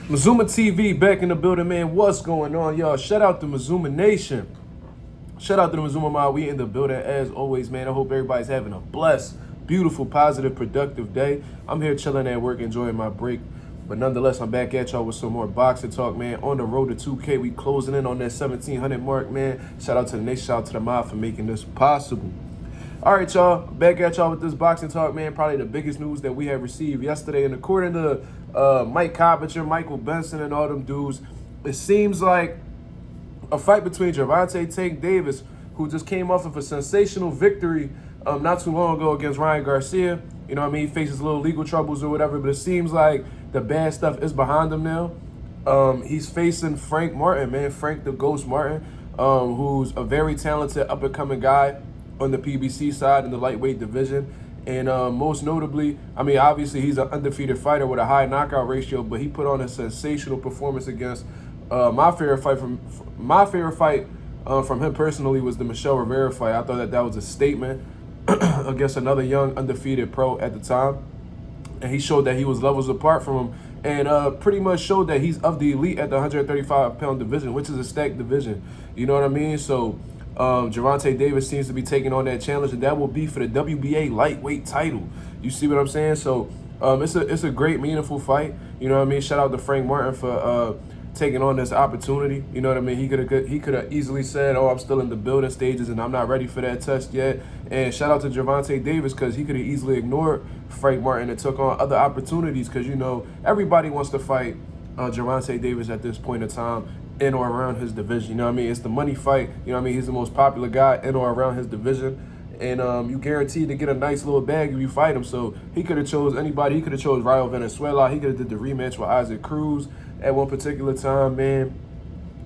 Mazuma TV back in the building, man. What's going on, y'all? Shout out to Mazuma Nation. Shout out to the Mazuma Mob. We in the building as always, man. I hope everybody's having a blessed, beautiful, positive, productive day. I'm here chilling at work, enjoying my break. But nonetheless, I'm back at y'all with some more boxing talk, man. On the road to 2K, we closing in on that 1,700 mark, man. Shout out to the nation, shout out to the mob for making this possible. All right, y'all. Back at y'all with this boxing talk, man. Probably the biggest news that we have received yesterday. And according to Mike Coppinger, Michael Benson, and all them dudes, it seems like a fight between Gervonta Tank Davis, who just came off of a sensational victory not too long ago against Ryan Garcia. You know what I mean? He faces little legal troubles or whatever, but it seems like the bad stuff is behind him now. He's facing Frank Martin, man. Frank the Ghost Martin, who's a very talented up-and-coming guy on the PBC side in the lightweight division. And most notably, I mean, obviously he's an undefeated fighter with a high knockout ratio, but he put on a sensational performance against my favorite fight from him personally was the Michelle Rivera fight. I thought that was a statement against another young undefeated pro at the time. And he showed that he was levels apart from him and pretty much showed that he's of the elite at the 135-pound division, which is a stacked division. You know what I mean? So Gervonta Davis seems to be taking on that challenge, and that will be for the WBA lightweight title. You see what I'm saying? So it's a great, meaningful fight. You know what I mean? Shout out to Frank Martin for taking on this opportunity. You know what I mean? He could have easily said, "Oh, I'm still in the building stages and I'm not ready for that test yet." And shout out to Gervonta Davis because he could have easily ignored Frank Martin and took on other opportunities because, you know, everybody wants to fight Gervonta Davis at this point in time in or around his division. You know what I mean? It's the money fight. You know what I mean? He's the most popular guy in or around his division. And you guaranteed to get a nice little bag if you fight him. So he could have chose anybody. He could have chose Raul Venezuela. He could have did the rematch with Isaac Cruz at one particular time, man.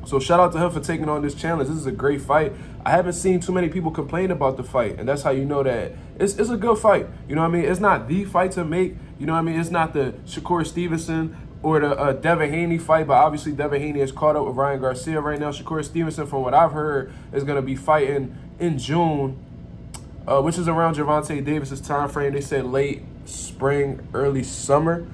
So shout out to him for taking on this challenge. This is a great fight. I haven't seen too many people complain about the fight, and that's how you know that it's a good fight. You know what I mean? It's not the fight to make. You know what I mean? It's not the Shakur Stevenson or the Devin Haney fight, but obviously Devin Haney is caught up with Ryan Garcia right now. Shakur Stevenson, from what I've heard, is going to be fighting in June, which is around Gervonta Davis's time frame. They said late spring, early summer.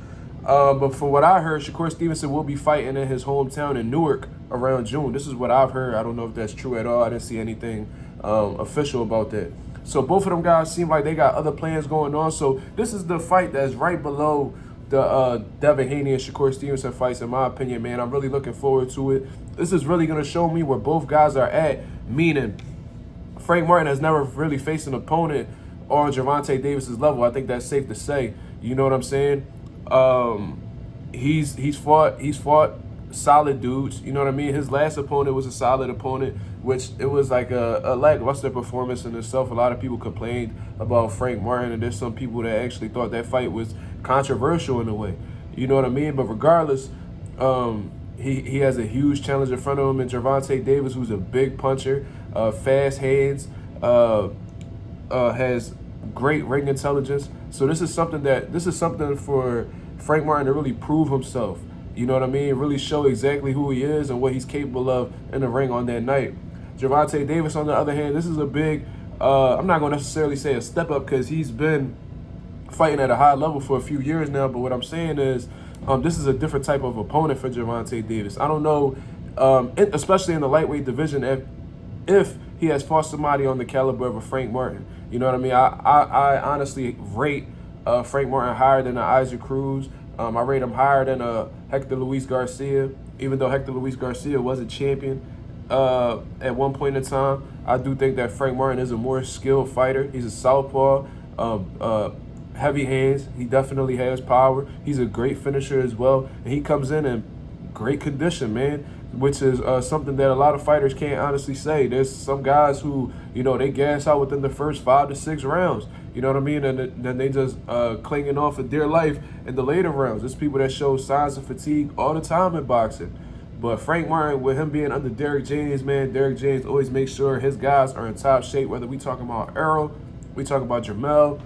But from what I heard, Shakur Stevenson will be fighting in his hometown in Newark around June. This is what I've heard. I don't know if that's true at all. I didn't see anything official about that. So both of them guys seem like they got other plans going on. So this is the fight that's right below the Devin Haney and Shakur Stevenson fights, in my opinion, man. I'm really looking forward to it. This is really going to show me where both guys are at, meaning Frank Martin has never really faced an opponent on Gervonta Davis's level. I think that's safe to say. You know what I'm saying? He's fought solid dudes. You know what I mean? His last opponent was a solid opponent, which it was like a lackluster performance in itself. A lot of people complained about Frank Martin, and there's some people that actually thought that fight was controversial in a way. You know what I mean? But regardless, he has a huge challenge in front of him in Gervonta Davis, who's a big puncher, fast hands, has great ring intelligence. So this is something for Frank Martin to really prove himself. You know what I mean? Really show exactly who he is and what he's capable of in the ring on that night. Gervonta Davis, on the other hand, this is a big, I'm not going to necessarily say a step up because he's been fighting at a high level for a few years now. But what I'm saying is this is a different type of opponent for Gervonta Davis. I don't know, especially in the lightweight division, if he has fought somebody on the caliber of a Frank Martin. You know what I mean? I honestly rate Frank Martin higher than Isaac Cruz. I rate him higher than Hector Luis Garcia, even though Hector Luis Garcia was a champion at one point in time. I do think that Frank Martin is a more skilled fighter. He's a southpaw, heavy hands. He definitely has power. He's a great finisher as well, and he comes in great condition, man, which is something that a lot of fighters can't honestly say. There's some guys who, you know, they gas out within the first 5 to 6 rounds. You know what I mean? And then they just clinging on for dear life in the later rounds. There's people that show signs of fatigue all the time in boxing. But Frank Martin, with him being under Derrick James, man, Derrick James always makes sure his guys are in top shape, whether we talking about Errol, we talking about Jamel,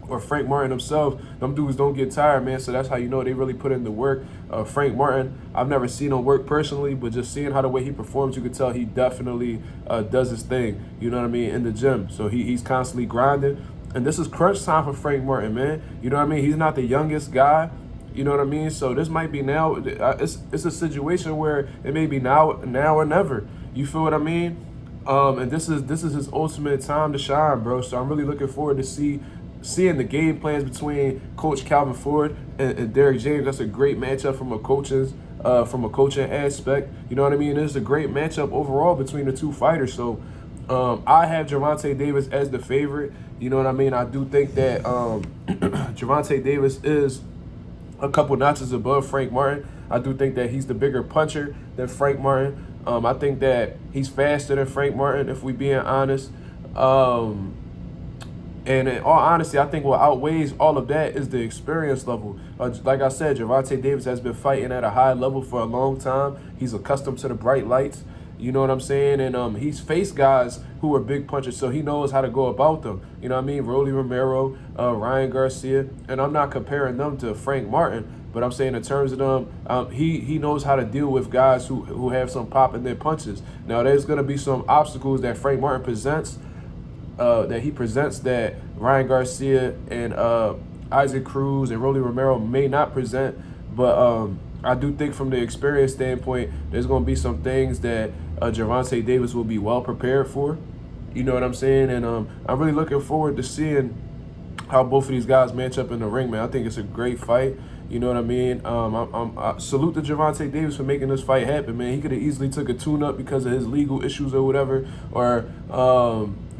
or Frank Martin himself. Them dudes don't get tired, man, so that's how you know they really put in the work. Frank Martin, I've never seen him work personally, but just seeing how the way he performs, you can tell he definitely does his thing, you know what I mean, in the gym. So he's constantly grinding. And this is crunch time for Frank Martin, man. You know what I mean? He's not the youngest guy You know what I mean? So this might be now. It's a situation where it may be now or never. You feel what I mean? And this is his ultimate time to shine, bro. So I'm really looking forward to seeing the game plans between Coach Calvin Ford and Derrick James. That's a great matchup from a coaching aspect. You know what I mean? It's a great matchup overall between the two fighters. So I have Gervonta Davis as the favorite. You know what I mean? I do think that Gervonta Davis is a couple notches above Frank Martin. I do think that he's the bigger puncher than Frank Martin. I think that he's faster than Frank Martin, if we being honest. And in all honesty, I think what outweighs all of that is the experience level. Like I said, Gervonta Davis has been fighting at a high level for a long time. He's accustomed to the bright lights. You know what I'm saying? And he's faced guys who are big punchers, so he knows how to go about them. You know what I mean? Rolly Romero, Ryan Garcia. And I'm not comparing them to Frank Martin, but I'm saying in terms of them, he knows how to deal with guys who have some pop in their punches. Now, there's going to be some obstacles that Frank Martin presents, that Ryan Garcia and Isaac Cruz and Rolly Romero may not present. But I do think from the experience standpoint, there's going to be some things that Gervonta Davis will be well prepared for. You know what I'm saying? And I'm really looking forward to seeing how both of these guys match up in the ring, man. I think it's a great fight. You know what I mean? I salute to Gervonta Davis for making this fight happen, man. He could have easily took a tune-up because of his legal issues or whatever, or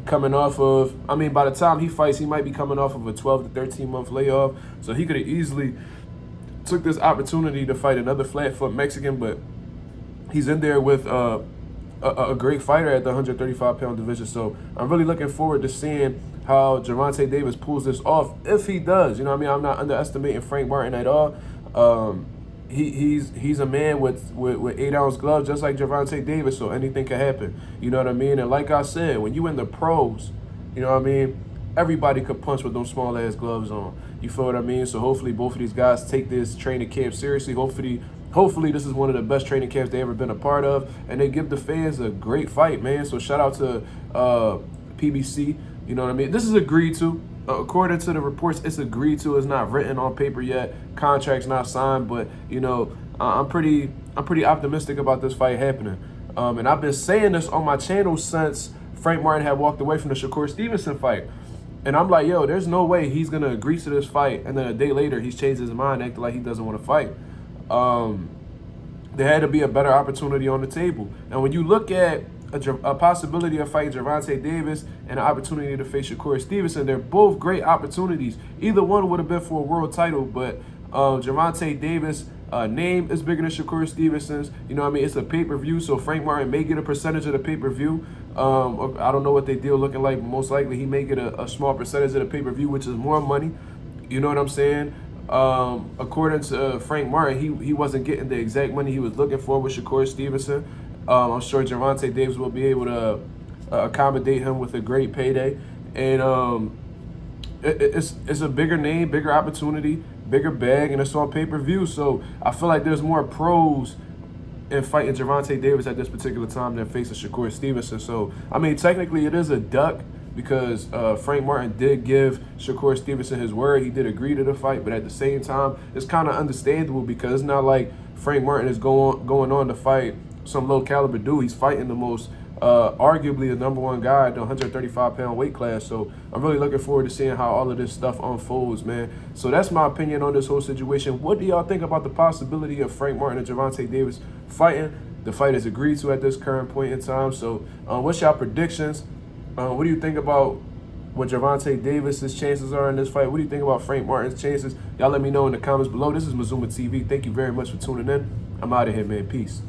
coming off of, by the time he fights, he might be coming off of a 12 to 13-month layoff. So he could have easily took this opportunity to fight another flat-foot Mexican, but he's in there with a great fighter at the 135-pound division. So I'm really looking forward to seeing how Gervonta Davis pulls this off, if he does. You know what I mean? I'm not underestimating Frank Martin at all. He's a man with 8-ounce gloves, just like Gervonta Davis, so anything can happen. You know what I mean? And like I said, when you in the pros, you know what I mean, everybody could punch with those small-ass gloves on. You feel what I mean? So hopefully both of these guys take this training camp seriously. Hopefully this is one of the best training camps they ever been a part of, and they give the fans a great fight, man. So shout out to PBC. You know what I mean? This is agreed to. According to the reports, it's agreed to. It's not written on paper yet. Contract's not signed, but you know, I'm pretty optimistic about this fight happening. And I've been saying this on my channel since Frank Martin had walked away from the Shakur Stevenson fight. And I'm like, yo, there's no way he's gonna agree to this fight, and then a day later he's changed his mind, acting like he doesn't want to fight. There had to be a better opportunity on the table. And when you look at a possibility of fighting Gervonta Davis and an opportunity to face Shakur Stevenson, they're both great opportunities. Either one would have been for a world title, but Gervonta Davis' name is bigger than Shakur Stevenson's. You know what I mean? It's a pay-per-view, so Frank Martin may get a percentage of the pay-per-view. I don't know what their deal looking like, but most likely he may get a small percentage of the pay-per-view, which is more money. You know what I'm saying? According to Frank Martin, he wasn't getting the exact money he was looking for with Shakur Stevenson. I'm sure Gervonta Davis will be able to accommodate him with a great payday. And it's a bigger name, bigger opportunity, bigger bag, and it's on pay-per-view. So I feel like there's more pros in fighting Gervonta Davis at this particular time than facing Shakur Stevenson. So, technically it is a duck because Frank Martin did give Shakur Stevenson his word. He did agree to the fight, but at the same time, it's kind of understandable because it's not like Frank Martin is going on to fight some low caliber dude. He's fighting the most, arguably the #1 guy at the 135-pound weight class. So I'm really looking forward to seeing how all of this stuff unfolds, man. So that's my opinion on this whole situation. What do y'all think about the possibility of Frank Martin and Gervonta Davis fighting? The fight is agreed to at this current point in time. So what's y'all predictions? What do you think about what Gervonta Davis's chances are in this fight? What do you think about Frank Martin's chances? Y'all let me know in the comments below. This is Mazuma TV. Thank you very much for tuning in. I'm out of here, man. Peace.